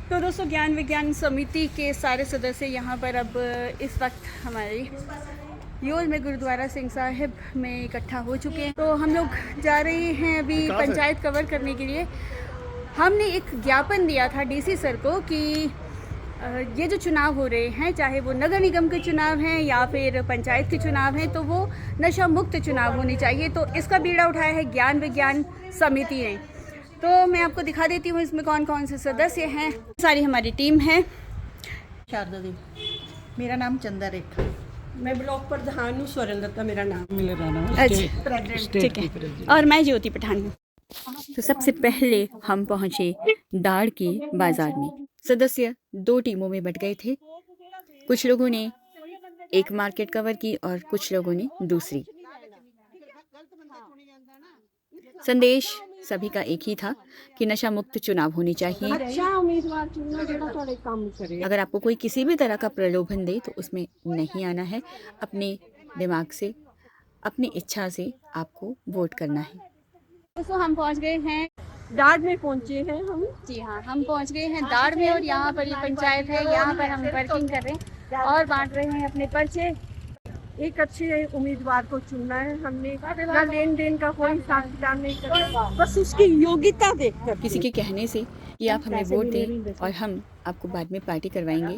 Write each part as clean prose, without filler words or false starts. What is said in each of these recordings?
तो दोस्तों ज्ञान विज्ञान समिति के सारे सदस्य यहाँ पर अब इस वक्त हमारे योल में गुरुद्वारा सिंह साहिब में इकट्ठा हो चुके हैं। तो हम लोग जा रहे हैं अभी पंचायत कवर करने के लिए। हमने एक ज्ञापन दिया था डीसी सर को कि ये जो चुनाव हो रहे हैं, चाहे वो नगर निगम के चुनाव हैं या फिर पंचायत के चुनाव हैं, तो वो नशा मुक्त चुनाव होने चाहिए। तो इसका बीड़ा उठाया है ज्ञान विज्ञान समिति ने। तो मैं आपको दिखा देती हूँ इसमें कौन कौन से सदस्य हैं। सारी हमारी टीम है। शारदा देवी, मेरा नाम चंदा रेखा, मैं ब्लॉक प्रधान हूँ। स्वर्ण दत्ता मेरा नाम। अच्छा, ठीक है। और मैं ज्योति पठान हूँ। तो सबसे पहले हम पहुँचे दाड़ के बाजार में। सदस्य 2 टीमों में बट गए थे। कुछ लोगों ने एक मार्केट कवर की और कुछ लोगों ने दूसरी। संदेश सभी का एक ही था कि नशा मुक्त चुनाव होने चाहिए। अच्छा उम्मीदवार चुनना जेड़ा थोड़े काम करे। अगर आपको कोई किसी भी तरह का प्रलोभन दे तो उसमें नहीं आना है। अपने दिमाग से, अपनी इच्छा से आपको वोट करना है। दोस्तों हम पहुंच गए हैं डाट में पहुंचे हैं हम। जी हाँ, हम पहुंच गए हैं दाड़ में और यहाँ पर ये पंचायत है। यहाँ पर हम वर्किंग कर रहे हैं और बांट रहे हैं अपने पर्चे। एक अच्छे उम्मीदवार को चुनना है हमने। ना लेन देन का कोई हिसाब किताब नहीं करना, बस उसकी योग्यता देखकर। किसी के कहने से कि आप हमें वोट दें और हम आपको बाद में पार्टी करवाएंगे।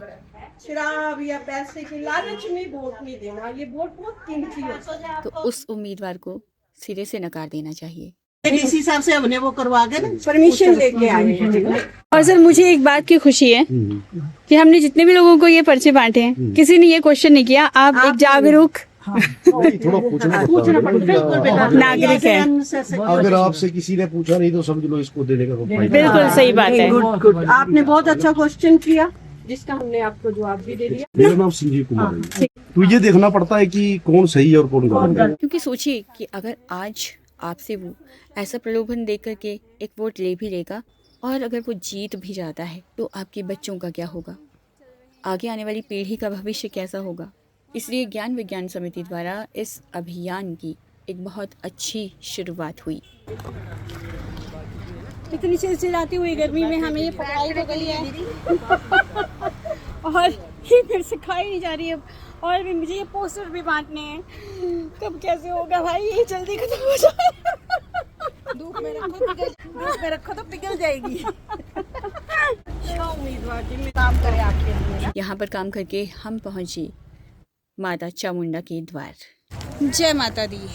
शराब या पैसे के लालच में वोट नहीं देना। ये वोट बहुत कीमती होता है। तो उस उम्मीदवार को सिरे से नकार देना चाहिए। डीसी साहब से हमने वो करवा के ना परमिशन लेके आए हैं। और सर मुझे एक बात की खुशी है कि हमने जितने भी लोगों को ये पर्चे बांटे हैं, किसी ने ये क्वेश्चन नहीं किया आप एक जागरूक थोड़ा पूछना पड़ता है। नागरिक है। अगर आपसे किसी ने पूछा नहीं तो समझ लो इसको देने का कोई फायदा बिल्कुल सही बात है। गुड, आपने बहुत अच्छा क्वेश्चन किया जिसका हमने आपको जवाब भी दे दिया। मेरा नाम संजीव कुमार है। तो ये देखना पड़ता है कि कौन सही है और कौन गलत है। क्योंकि सोचिए कि अगर आज आपसे वो ऐसा प्रलोभन दे करके एक वोट ले भी लेगा और अगर वो जीत भी जाता है तो आपके बच्चों का क्या होगा, आगे आने वाली पीढ़ी का भविष्य कैसा होगा। इसलिए ज्ञान विज्ञान समिति द्वारा इस अभियान की एक बहुत अच्छी शुरुआत हुई। इतनी चिलचिलाती हुई गर्मी में हमें ये पकाई हो गई है और ये फिर से खाई नहीं जा रही है। और भी मुझे ये पोस्टर भी बांटने हैं। कब कैसे होगा भाई, ये जल्दी खत्म हो जाए। धूप में रखो तो पिघल जाएगी। अच्छा उम्मीदवार जी में काम करे आपके लिए। यहाँ पर काम करके हम पहुँचे माता चामुंडा के द्वार। जय माता दी।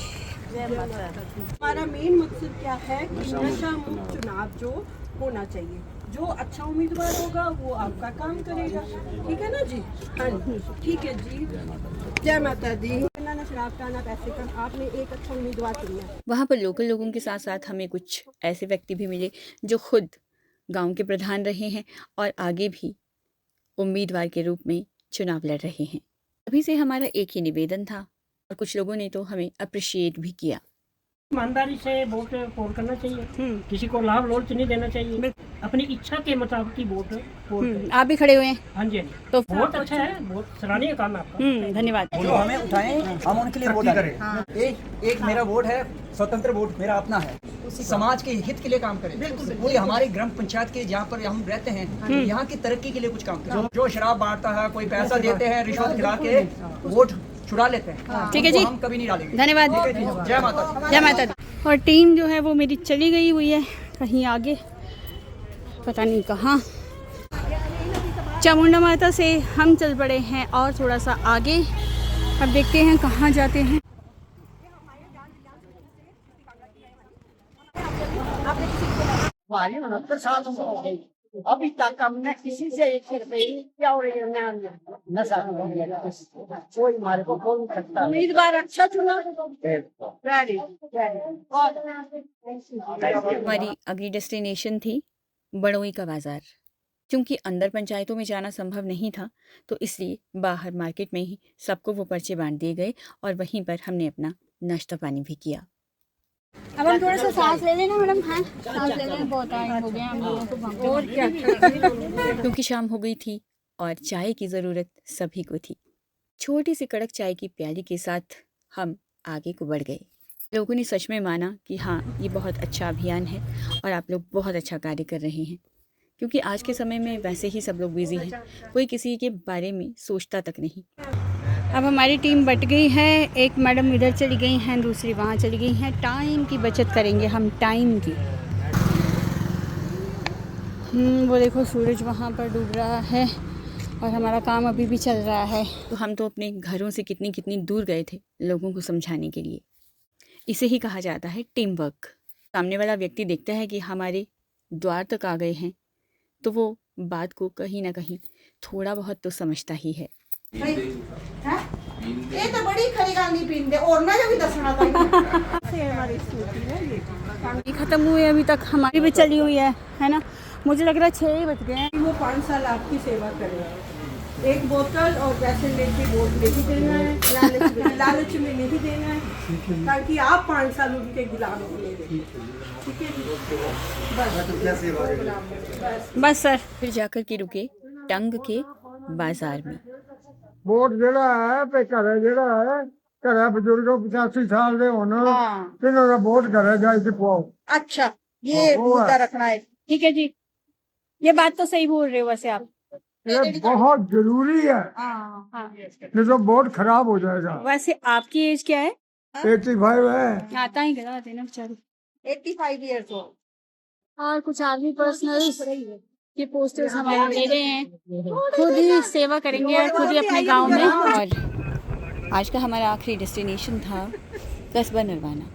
हमारा मेन मकसद क्या है कि नशा मुक्त चुनाव जो होना चाहिए। जो अच्छा उम्मीदवार होगा वो आपका काम करेगा। ठीक है ना जी? हाँ जी, ठीक है जी। जय माता दी। ना शराब का ना पैसे का, आपने एक अच्छा उम्मीदवार चुना। वहाँ पर लोकल लोगों के साथ साथ हमें कुछ ऐसे व्यक्ति भी मिले जो खुद गांव के प्रधान रहे हैं और आगे भी उम्मीदवार के रूप में चुनाव लड़ रहे हैं। अभी से हमारा एक ही निवेदन था और कुछ लोगों ने तो हमें अप्रिशिएट भी किया। ईमानदारी से वोट पोल करना चाहिए। किसी को लाभ लोच नहीं देना चाहिए। अपनी इच्छा के मुताबिक ही वोट पोल। आप भी खड़े हुए हैं हाँ जी, तो बहुत अच्छा है, बहुत सराहनीय काम है आपका। धन्यवाद। जो हमें उठाएं हम उनके लिए वोट करें। एक मेरा वोट है, स्वतंत्र वोट मेरा अपना है। समाज के हित के लिए काम करें। पूरी हमारी ग्राम पंचायत के जहाँ पर हम रहते हैं यहाँ की तरक्की के लिए कुछ काम करें। जो शराब बांटता है, कोई पैसा देते हैं, रिश्वत खिला के वोट छुड़ा लेते हैं, ठीक है जी, हम कभी नहीं डालेंगे। धन्यवाद। जय माता दी। जय माता दी। और टीम जो है वो मेरी चली गई हुई है कहीं आगे, पता नहीं कहाँ। चामुंडा माता से हम चल पड़े हैं और थोड़ा सा आगे। अब देखते हैं कहाँ जाते हैं। अभी तक हमने किसी से 1 रुपये क्या कोई हमारे को बोल नहीं सकता। उम्मीदवार अच्छा चुना। हमारी अगली डेस्टिनेशन थी बड़ोई का बाज़ार। क्योंकि अंदर पंचायतों में जाना संभव नहीं था तो इसलिए बाहर मार्केट में ही सबको वो पर्चे बांट दिए गए और वहीं पर हमने अपना नाश्ता पानी भी किया। अब हम थोड़ा सा सांस ले लेना मैडम। हाँ, सांस ले लेना, बहुत टाइम हो गया हम लोगों को। और क्या क्योंकि शाम हो गई थी और चाय की ज़रूरत सभी को थी। छोटी सी कड़क चाय की प्याली के साथ हम आगे को बढ़ गए। लोगों ने सच में माना कि हाँ, ये बहुत अच्छा अभियान है और आप लोग बहुत अच्छा कार्य कर रहे हैं। क्योंकि आज के समय में वैसे ही सब लोग बिजी हैं, कोई किसी के बारे में सोचता तक नहीं। अब हमारी टीम बट गई है, एक मैडम इधर चली गई हैं, दूसरी वहाँ चली गई हैं। टाइम की बचत करेंगे हम, टाइम की। वो देखो सूरज वहाँ पर डूब रहा है और हमारा काम अभी भी चल रहा है। तो हम तो अपने घरों से कितनी कितनी दूर गए थे लोगों को समझाने के लिए। इसे ही कहा जाता है टीम वर्क। सामने वाला व्यक्ति देखता है कि हमारे द्वार तक आ गए हैं तो वो बात को कहीं ना कहीं थोड़ा बहुत तो समझता ही है। ये तो बड़ी खरी गाल नहीं पींदे और ना जो भी दसना ये ख़त्म हुए अभी तक, हमारी भी चली हुई है ना। मुझे लग रहा है 6 ही बज गए हैं। वो 5 साल आपकी सेवा करेगा। एक बोतल और पैसे लेके वोट नहीं देना है, लालच में नहीं देना है, ताकि आप 5 साल उनके गुलाम बने रहे। ठीक है बस सर। फिर जाकर के रुके टंग के बाजार में। वोट ਜਿਹੜਾ ਹੈ ਤੇ ਘਰੇ ਜਿਹੜਾ ਹੈ ਘਰੇ ਬਜ਼ੁਰਗੋ 85 ਸਾਲ ਦੇ ਹੋਣ ਇਹਨਾਂ ਦਾ ਵੋਟ ਘਰੇ ਜਾ ਕੇ ਪਾਓ। अच्छा ये मुद्दा रखना है। ठीक है जी, ये बात तो सही बोल रहे हो वैसे आप। ये बहुत जरूरी है, हाँ। नहीं तो वोट खराब हो जाएगा। वैसे आपकी एज क्या है? 85 है। आता ही गला देना बेचारी। 85 years old। और कुछ आर्मी पर्सनल ये पोस्टर्स हमें दे रहे हैं, खुद ही सेवा करेंगे और खुद ही अपने गांव में। और आज का हमारा आखिरी डेस्टिनेशन था कस्बा नरवाना।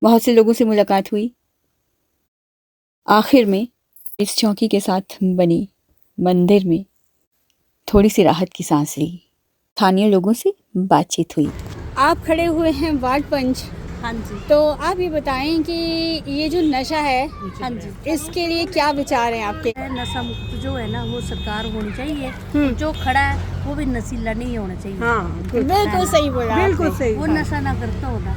बहुत से लोगों से मुलाकात हुई। आखिर में इस चौकी के साथ बनी मंदिर में थोड़ी सी राहत की सांस ली। स्थानीय लोगों से बातचीत हुई। आप खड़े हुए हैं वार्ड पंच। हाँ जी। तो आप ये बताएं कि ये जो नशा है, हाँ जी, इसके लिए क्या विचार हैं आपके? नशा मुक्त जो है ना वो सरकार होनी चाहिए। जो खड़ा है वो भी नशीला नहीं होना चाहिए। हाँ बिल्कुल सही बोला बिल्कुल आपने। सही। वो नशा ना करता होना,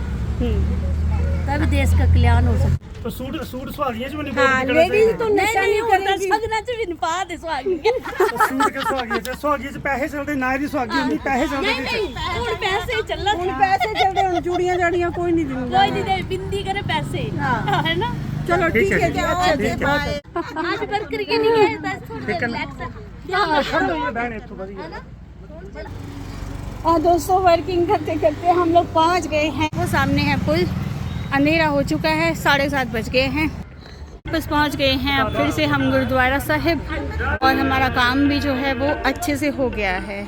तभी देश का कल्याण हो सकता। तो सूट सुहागियां च बनी हाँ, लेडीज तो नशा नहीं करेगी। सगना च भी पा दे सुहागी। सूट के सुहागियां च पैसे चलते ना ही सुहागी होंदी पैसे चलते ਹੁਣ ਪੈਸੇ ਚੱਲਣ ਹੁਣ ਪੈਸੇ ਚੱਲਦੇ ਹੁਣ ਚੂੜੀਆਂ ਜਾੜੀਆਂ ਕੋਈ ਨਹੀਂ ਦਿੰਦਾ। ਕੋਈ ਨਹੀਂ ਦੇ ਬਿੰਦੀ करे पैसे है ना। चलो ठीक है जी, अच्छा जी, बाय। आज वर्कर के नहीं गए बस थोड़ी रिलैक्स बहन इत्थों वधिया और दोस्तों वर्किंग करते करते हम लोग पहुंच गए हैं। वो सामने है पुल। अंधेरा हो चुका है, 7:30 बज गए हैं। बस पहुंच गए हैं। अब फिर से हम गुरुद्वारा साहिब, और हमारा काम भी जो है वो अच्छे से हो गया है।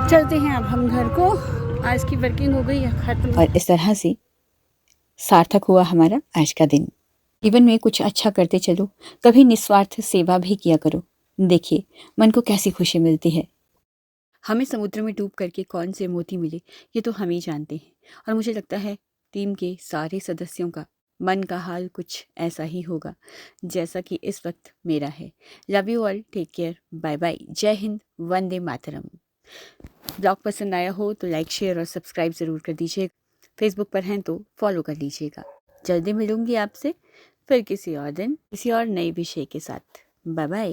चलते हैं अब हम घर को। आज की वर्किंग हो गई है खत्म। और इस तरह से सार्थक हुआ हमारा आज का दिन। जीवन में कुछ अच्छा करते चलो, कभी निस्वार्थ सेवा भी किया करो। देखिए मन को कैसी खुशी मिलती है। हमें समुद्र में डूब करके कौन से मोती मिले ये तो हम ही जानते हैं। और मुझे लगता है टीम के सारे सदस्यों का मन का हाल कुछ ऐसा ही होगा जैसा कि इस वक्त मेरा है। Love you all, take care, bye bye, जय हिंद, वंदे मातरम। ब्लॉग पसंद आया हो तो लाइक, शेयर और सब्सक्राइब ज़रूर कर दीजिएगा। फेसबुक पर हैं तो फॉलो कर लीजिएगा। जल्दी मिलूंगी आपसे फिर किसी और दिन किसी और नए विषय के साथ। Bye bye.